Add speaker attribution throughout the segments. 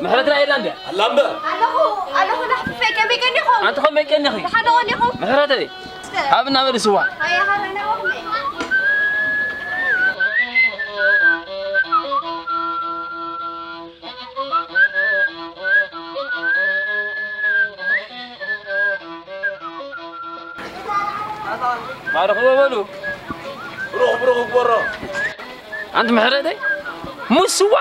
Speaker 1: محرتنا إيرلندا. اللامبا.
Speaker 2: أنا نحن في كم بيكنيخو.
Speaker 1: أنت خم بيكنيخي.
Speaker 2: نحن ونيخو.
Speaker 1: محرتي. هابنا نعمل سوا.
Speaker 2: هيا هابنا وهم.
Speaker 1: ما رخوا بلو. روح برا. أنت محرتي؟ مو سوا.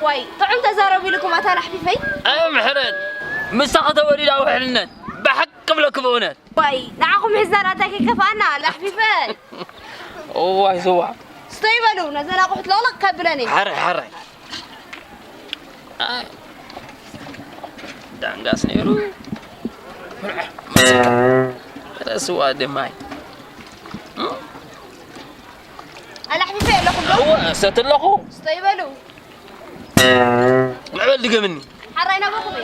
Speaker 2: واي طعم تزاربي لكم أتانا حبيبي؟
Speaker 1: أيوة محرت مستقطة وليد أو حلنات بحق قبل كبونات
Speaker 2: واي نعاكم حزاناتك كفانا لا حبيبي
Speaker 1: واي سوا
Speaker 2: استيبلوا نزل أقول لك كبرني
Speaker 1: حري دانغاس نيرو هذا سوا دماي
Speaker 2: أنا حبيبي لكم
Speaker 1: هو ستلقوا
Speaker 2: استيبلوا
Speaker 1: ما بدك مني
Speaker 2: حرينا بقبي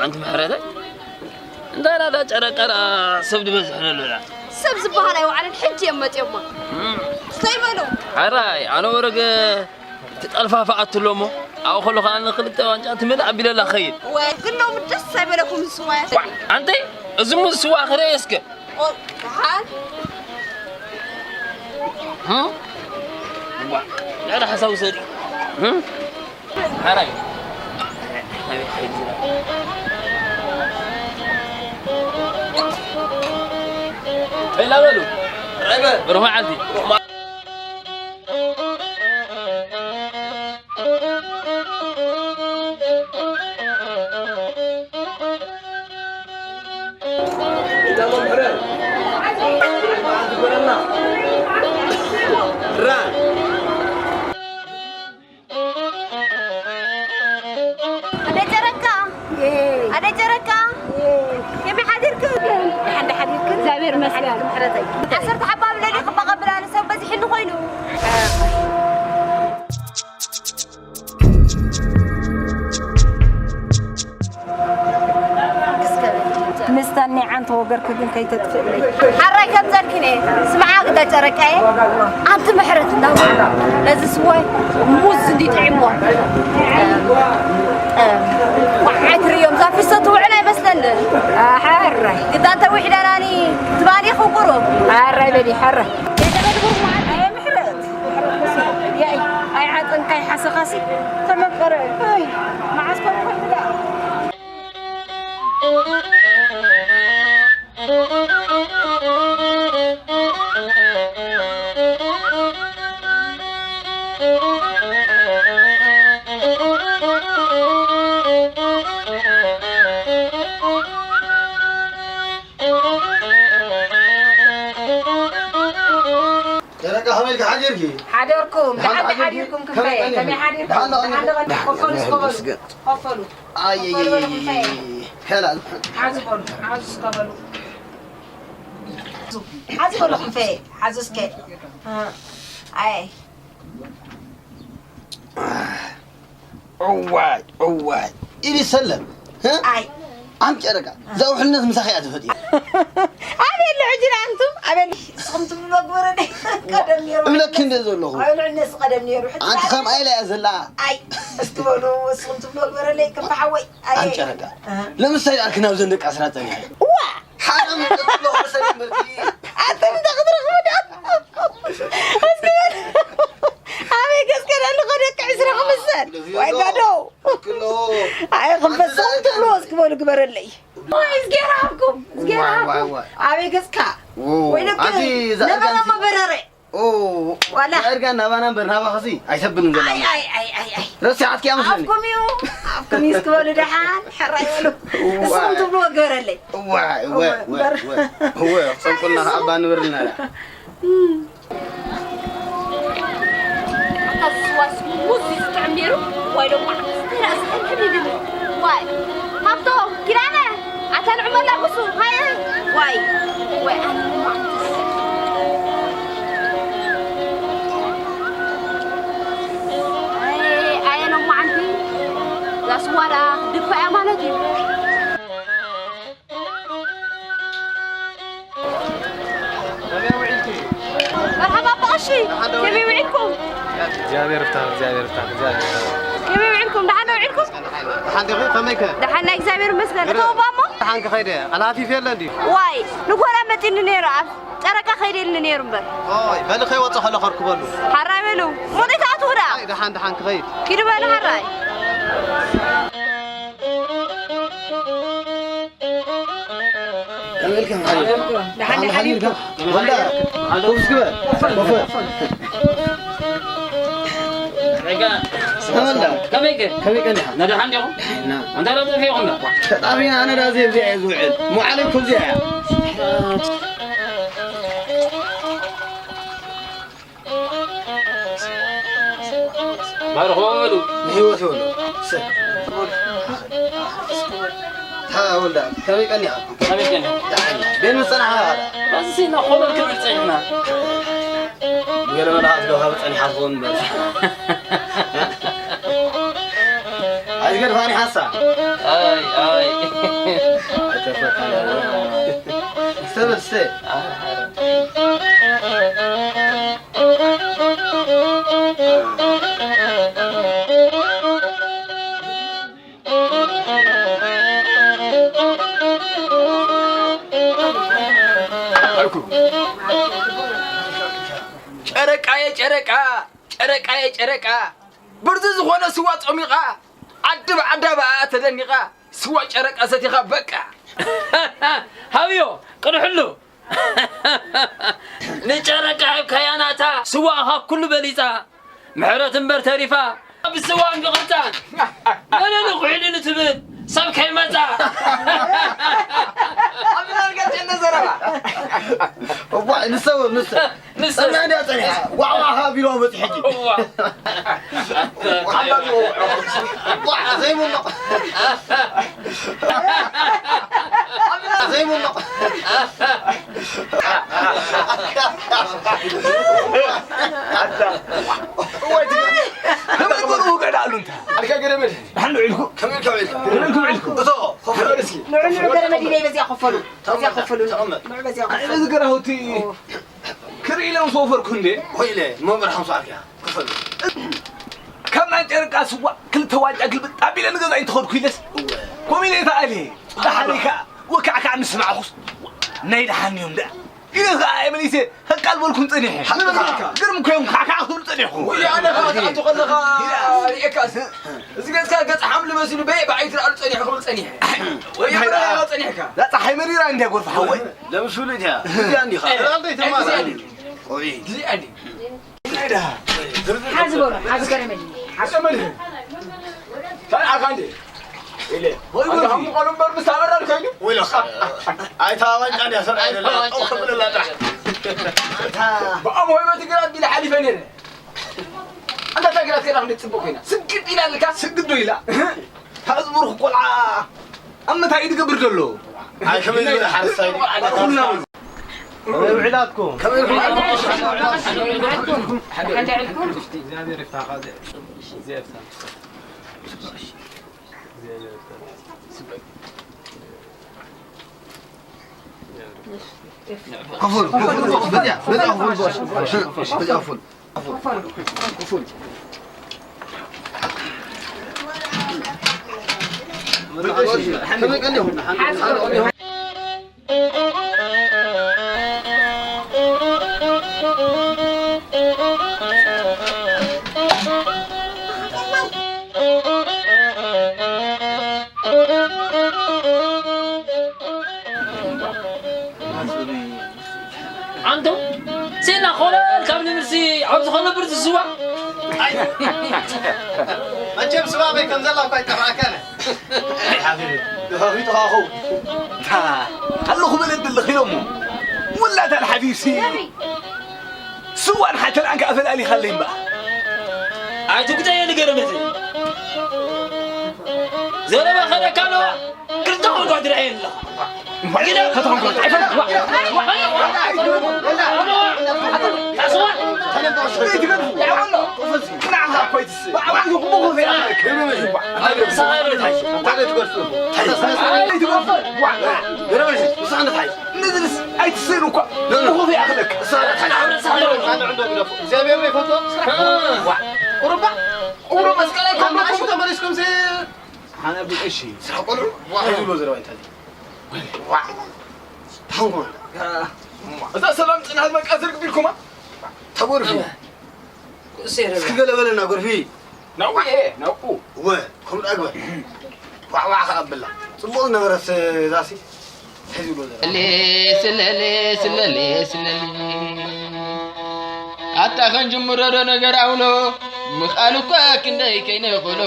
Speaker 1: أنت محرتك؟ لا ترى سبد مزحنا لا
Speaker 2: سبز بهاي وعلى الحج يمت يما استيبلوا
Speaker 1: حراي أنا ورق تتألفها فقط لومو أو خلق أنا خلت وانجات من أبي لا خير
Speaker 2: وكلهم متجسس بينكم سوا
Speaker 1: أنت أزمو سوا خريسك
Speaker 2: تعال
Speaker 1: ها لا راح اسوي سري حراي لا قالوا ريبه بروح عندي
Speaker 2: ada jaraka يا محاديركم حد حديركم زابير مسكان محرتي عصرت حباب لي قبل انا سو بزي حنو خوينو
Speaker 3: مستني عن توقر كدن كي تدفئلي
Speaker 2: حراي كم زركني سمعاك دا جركاي انت محرت لا لازم سوي موز دي تعمو وحيت ريوم زافي صوت وعلي مثلا
Speaker 3: حراي
Speaker 2: قد انت وحده اناني تباني خو قرب
Speaker 3: حراي بدي حراي يا محرت يا اي عاد كاي حسخاسي تمام قرأ ما عسكر وحده
Speaker 4: ترى هاملك حاجركي
Speaker 3: حاضركم حاضركم كفايه تمي حاضركم خفلوا خفلوا
Speaker 4: اي هلا
Speaker 3: حازقوا حازقوا كفايه حازسك اي
Speaker 4: اوعي إلي سلم ها
Speaker 3: اي
Speaker 4: عم ترقع زوح الناس مسخيات فدي
Speaker 3: أبي اللي عجل أنتم أبي صمتم المقبرة قدم يروح
Speaker 4: لك كنت زلهم
Speaker 3: أبي الناس قدم يروح
Speaker 4: أنت خام أي لا أزلا
Speaker 3: أي استولوا صمتم المقبرة لي كم حوي
Speaker 4: عم ترقع لما سيد أركنا وزندك عسرات تانية
Speaker 3: وا
Speaker 4: حرام تطلع حسن مرتي
Speaker 3: أنت تقدر خمودة أبي كسكر اللي قدك عسرة خمسة وعقدوا
Speaker 4: كله
Speaker 3: أي خمسة صمتم لوز كبار قبر لي إزجير عبكم إزجير عبكم أبي كسكا وينك نبغى ما برري
Speaker 4: أوه
Speaker 3: ولا
Speaker 4: أرجع نبانا برنابا خسي أيسبن زلا
Speaker 3: أي
Speaker 4: رسعت كيا مسلم
Speaker 3: عفكم يسكبوا دحان حرايلو صمتم لو غيرلي
Speaker 4: هو صمتنا أبان ورنا
Speaker 2: تسواس موزي تعميرو ويلو ما راس حبيبي واي هبطو كيرانا عتان عمر لا قصو هاي واي انا ما عندي لا سوالا دفع مالتي مرحبا بقشي كيف يوعدكم
Speaker 5: زيادة رفتها
Speaker 2: كيف يوعدكم دحنا وعدكم
Speaker 5: حان دخل فميك
Speaker 2: دحنا اكزابير مسكن تو بامو
Speaker 5: حان كخيرة على في فيلا دي
Speaker 2: واي نقول متين نيرو ترك خير نيرو بر
Speaker 5: اوي بل خي وصح له خرك بلو
Speaker 2: حراملو مودي تعتورا
Speaker 5: اي دحان كخير
Speaker 2: كيدو بل حراي
Speaker 4: كم حالكم دحان حالكم ولا خوف كبر
Speaker 1: رجع
Speaker 4: ولا
Speaker 1: كميك
Speaker 4: كم
Speaker 1: ندى عندكم
Speaker 4: نعم
Speaker 1: أنت لا تفي عمرك
Speaker 4: طبيعي أنا رازي في عزوعد مو عليكم زي
Speaker 1: بارك الله
Speaker 4: هو ثولو ها ولا كمي كني
Speaker 1: كميك
Speaker 4: بين مصنعها
Speaker 1: بس هنا خلنا كم تصيحنا
Speaker 4: قالوا أنا هذا هذا ثاني حظون بس عايز قال ثاني حصة
Speaker 1: أي
Speaker 4: استنى
Speaker 6: ጨረቃ ብርዙ ዝኾነ ስዋ ጾሚቓ ዓደባ ተደኒቓ ስዋ ጨረቃ ሰቲኻ በቃ
Speaker 1: ሃብዮ ቅድሕሉ ንጨረቃ ከያናታ ስዋኻ ኩሉ በሊፃ ምሕረት እምበር ተሪፋ ብስዋ እንግቕልፃን መለለ ኹዒሉ ትብል ሰብ ከይመፃ
Speaker 4: نسوي ما عندي أصلي وعواها بيلو بتحجي زي مو زي مو
Speaker 6: لما يقولوا قاعد على انت على كلمه حلو علكم كم علكم بصو خفلوا رسكي
Speaker 3: نعمل كلمه دي بس يخفلوا بس يخفلوا
Speaker 6: انا ذكرهوتي كريلو صوفر كندي
Speaker 4: ويلي مو مرحم صاحبي كفل
Speaker 6: كم انت رقا سوا كل تواج اقل بطابي لنغزا يتخد كيلس كوميني تعالي دحاليكا وكعكع نسمع خص نايد حنيوم ده إذا غاية مليسة هالقلب والكم تنيح قرم كيوم كعكع خذ تنيحه ويا أنا خاطر قلنا ريكاس زين كان حمل مسؤول بيع بعيد الأرض تنيح خذ تنيح ويا أنا تنيحك لا صحي مريرة عندي أقول فحوي
Speaker 4: لا مسؤوليتها زي عندي خلاص
Speaker 6: زي عندي هذا
Speaker 3: حاسبوا كلمه
Speaker 6: حسمني كان عندي إليه هو يقول هم قالوا برمسامر الكيني
Speaker 4: ويلا أي تاوان عندي أصلا أي لا أقبل الله
Speaker 6: بقى مهمة تقرأ بلا حليفة نيرة أنت تقرأ تقرأ من تسبق هنا سجد إلى لك سجد إلى هزبر قلعة أما تايد قبر دلو
Speaker 5: هاي كمان اللي حرصين
Speaker 6: كلنا
Speaker 5: وعلاقكم
Speaker 4: قفل بدأ قفل بدأ قفل
Speaker 1: عندهم سينا خلال كابل مرسي عاوز خلنا برد السوا
Speaker 5: ما تجيب سبابي كم زلا وكاي تبعك انا
Speaker 6: حبيبي هاهو هاهو هلو خبل انت اللي خيومه ولا ده الحديثي سوى حتى الان قافل علي خليهم بقى
Speaker 1: عايزك جاي نقرمتي زي ما خلى كانوا كرتون قاعد يرعين له كده
Speaker 6: فتحهم قلت نعم كويس ندرس اي تصير وكو في اخذك
Speaker 5: انا عنده زي ما يبي فوتو وربع مسكلك كم عشان تمارسكم زي
Speaker 6: انا بدي شيء
Speaker 5: قولوا واحد يقول زي انت تحوم
Speaker 6: اذا سلمت انا هذا ازرق بيكم
Speaker 5: تبور فيه
Speaker 1: سير
Speaker 5: كقول ولا نقول فيه
Speaker 6: نوي ايه نوي
Speaker 5: و كم اكبر وع خرب بالله صبوا نغرس راسي حزب
Speaker 7: سلالي سلالي سلالي سلالي حتى خنجمرر ነገር አውሎ ምኻሉኳ ክንደይ ከይነኽሎ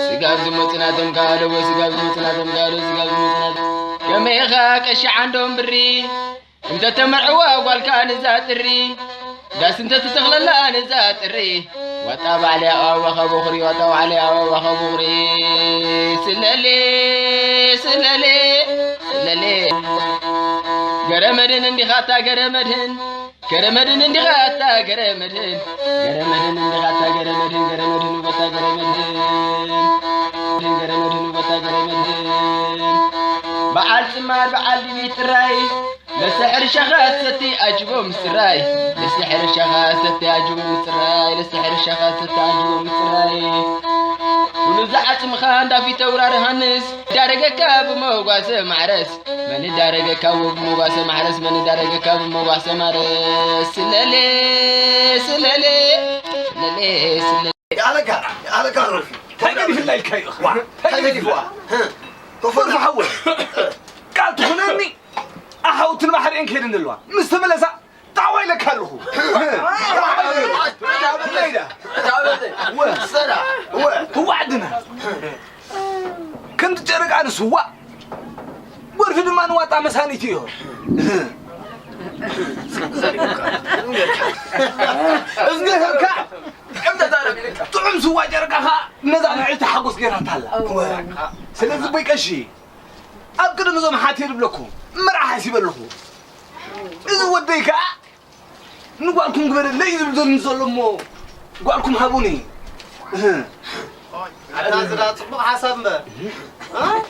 Speaker 7: ስጋብ ዝሞጽናቶም ካለው ስጋብ ዝሞጽናቶም ካለው ስጋብ ዝሞጽናቶም ከመይኻ ቀሺ ዓንዶም ብሪ እንተ ተመዕዋ ጓልካ ንዛ ጥሪ ዳስ እንተ ትተኽለላ ንዛ ጥሪ ወጣ ባዕሊ ኣዋባ ኸቡኽሪ ወጣ ባዕሊ ኣዋባ ኸቡኽሪ ስለሌ ስለሌ ስለሌ ገረመድን እንዲኻታ ገረመድን ገረመድን እንዲኻታ ገረመድን ገረመድን እንዲኻታ ገረመድን ገረመድን ወጣ ገረመድን ገረመድን ወጣ ገረመድን በዓል ጽማድ በዓል ዲቢት ጥራይ ለስሕር ሸኻት ሰቲ ኣጅቦ ምስራይ ለስሕር ሸኻት ሰቲ ኣጅቦ ምስራይ ለስሕር ሸኻት ሰቲ ኣጅቦ ምስራይ ሁሉ ዝዓጽምኻ እንዳፊተ ውራር ሃንስ ዳረገካ ብመጓሰ ማዕረስ መን ዳረገካ ብመጓሰ ማዕረስ መን ዳረገካ ብመጓሰ ማዕረስ ስለሌ ስለሌ ስለሌ ስለሌ
Speaker 5: على كارو
Speaker 6: تايدي في الليل كاي اخوان تايدي فوا كفر حول قال تخنني احوت البحر ان كيدن دلوا مستملسا دعوي لك هلو هو عندنا كنت جرق عن سوا ورفد ما نواطا مسانيتيو ازغهك امتى تعرف طعم سوا جرقها نزا نعيت حقوس غيرها تالا سلازم بيكشي ابقد نزوم حاتير بلكم مرح حسيبلكم اذا وديك نقولكم قبل لي يبدون نزلمو قولكم هابوني
Speaker 5: انا زرا صبح حسب ها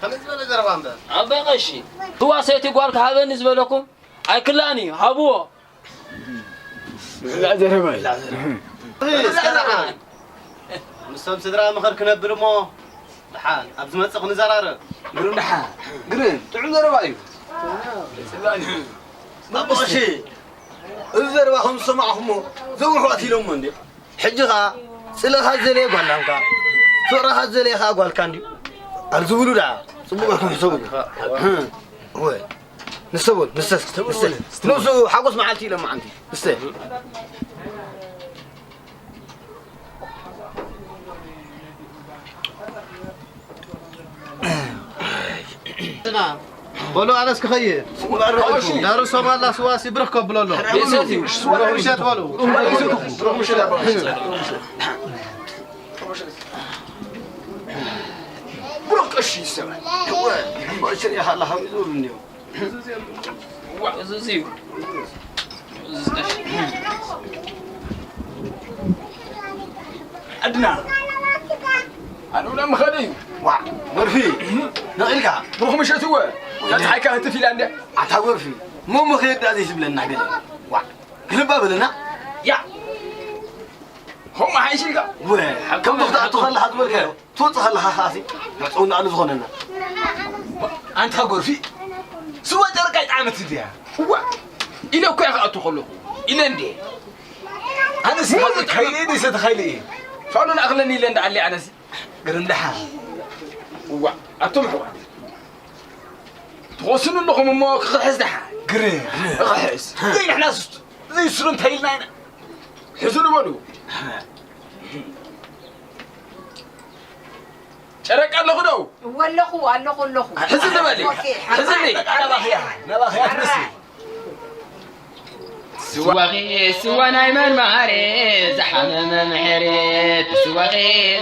Speaker 5: كم زبل جربان ده
Speaker 1: أبا غشي هو سيتي قالك هذا بالنسبة لكم أي كلاني هابوه
Speaker 6: لا زربان لا
Speaker 5: زربان مستم سدرا مخر كنبر مو لحال ابز مصق نزرار
Speaker 6: قرن لحال قرن تعم زربايو
Speaker 5: ما بشي الزربا هم سمعهم زوحوا اتيلهم من دي حجها سلها زلي قالنكا سورها زلي خا قالكاندي الزبلو دا صبغكم يسوي هو نسول نسو حقص معلتي لما عندي نسه
Speaker 4: بولو أنا سكخير دارو سومالا سواسي برخ قبلوا له روح مشات والو روح مشات
Speaker 5: بروك اشي سوا هو ما شري الله يزور مني
Speaker 1: وزوزي
Speaker 6: أدنى أنا ولا مخدي
Speaker 5: وا مرفي نقلك
Speaker 6: بروح مشات هو يا تحكي أنت في لاندا
Speaker 5: عتاور في مو مخير هذا يسبلنا قال وا كلبا بلنا
Speaker 6: يا هم حيشيك
Speaker 5: وا كم تفتح تخلى حد بركه توصل لها خاصي تعطونا على زغننا
Speaker 6: أنت غورفي سوى جرقاي عامت ديا هو إلى كي أتخلو إلى ندي أنا سيقول خيلي دي ستخيلي فعلنا أغلني لند علي أنا قرن لها هو أتمحوا توصلوا لهم ما خحز لها قرن خحز زي إحنا زي سرون تايلنا هنا حزنوا ولو شرك الله خدو
Speaker 3: والله
Speaker 6: حزن بالي حزني نباخي أتمسي
Speaker 7: سوا نايمان معاري زحمة محري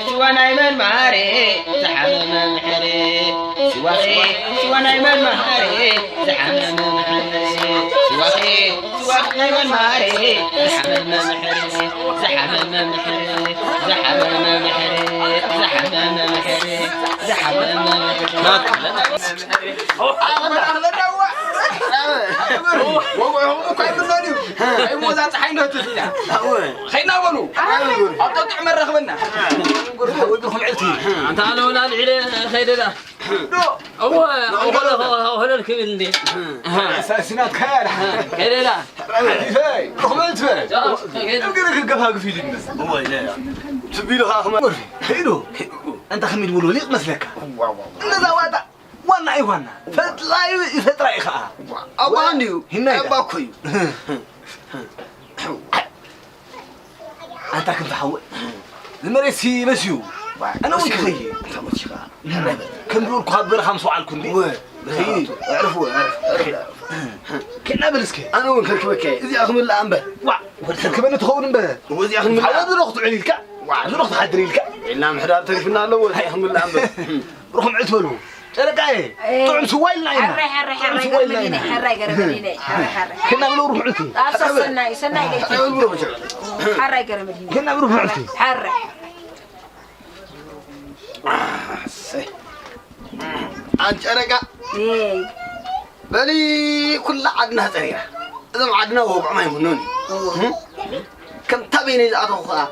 Speaker 7: سوا نايمان معاري زحمة محري سوا نايمان معاري زحمة محري سوا نايمان معاري زحمة محري زحمة محري زحمة محري زحمة محري
Speaker 6: هو كيف بناديو أي موزات حينه تفينا خينا ولو أطلع مرة خبنا قول عيلتي
Speaker 1: أنت على ولا العيلة خير له هو الكبير دي
Speaker 6: أساسينات خير
Speaker 1: له
Speaker 6: فاي خملت فاي يمكن لك قفها قفيل الناس
Speaker 5: هو لا تبيله ها هم
Speaker 6: خيرو أنت خميد ولو ليق مثلك إنذا وادا وانا أي وانا فتلاي فتراي خا
Speaker 5: أبانيو
Speaker 6: هنا
Speaker 5: أباكوي
Speaker 6: أنت كنت حول المرسي مسيو أنا وش خيي كم دول كهبر خمسة على الكندي
Speaker 5: خيي عرفوا
Speaker 6: كنا بلسكي
Speaker 5: أنا وين كركبك إذا أخذ من الأنبا
Speaker 6: كمان تخون به
Speaker 5: وإذا أخذ من
Speaker 6: حاول نروح عليك نروح حدريلك
Speaker 5: إلا محراب تلفنا الأول هاي أخذ من الأنبا
Speaker 6: روح معتبلو تلقى طعم سويل ناينا
Speaker 3: حراي
Speaker 6: كنا بنروح معتي
Speaker 3: حراي قرمديني
Speaker 6: كنا بنروح معتي
Speaker 3: حراي
Speaker 5: أنت أرجع بلي كل عدنا تريها إذا ما عدنا هو ما يمنوني كم تبيني إذا أتوقع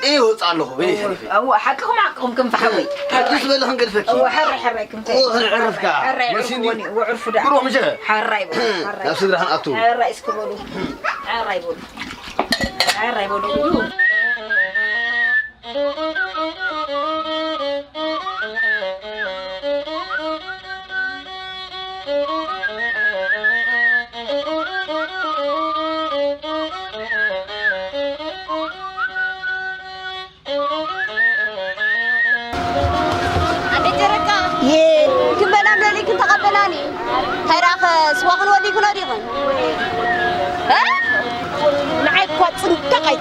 Speaker 5: إيه هو تعلقه بيني
Speaker 3: هو حقكم كم فحوي
Speaker 5: حدث بالله هنقل فيك
Speaker 3: هو حراي كم
Speaker 5: عرفك
Speaker 3: حراي وعرف ده
Speaker 5: بروح مجا
Speaker 3: حراي
Speaker 5: لا صدر هن أطول
Speaker 3: حراي اسكبولو حراي بولو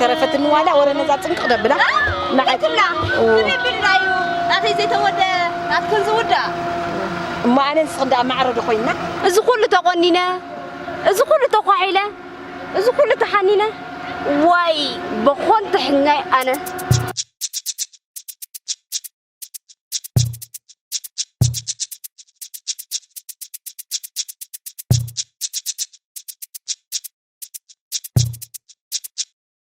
Speaker 3: ترفت النوالا ورا نزات صنق دبلا
Speaker 2: نعتمنا كني بالرايو ناتي زي تودا ناتكن زودا
Speaker 3: ما انا نصدا معرض خوينا
Speaker 2: از كل تقنينا از كل تقعيله از كل تحنينا واي بخون تحناي انا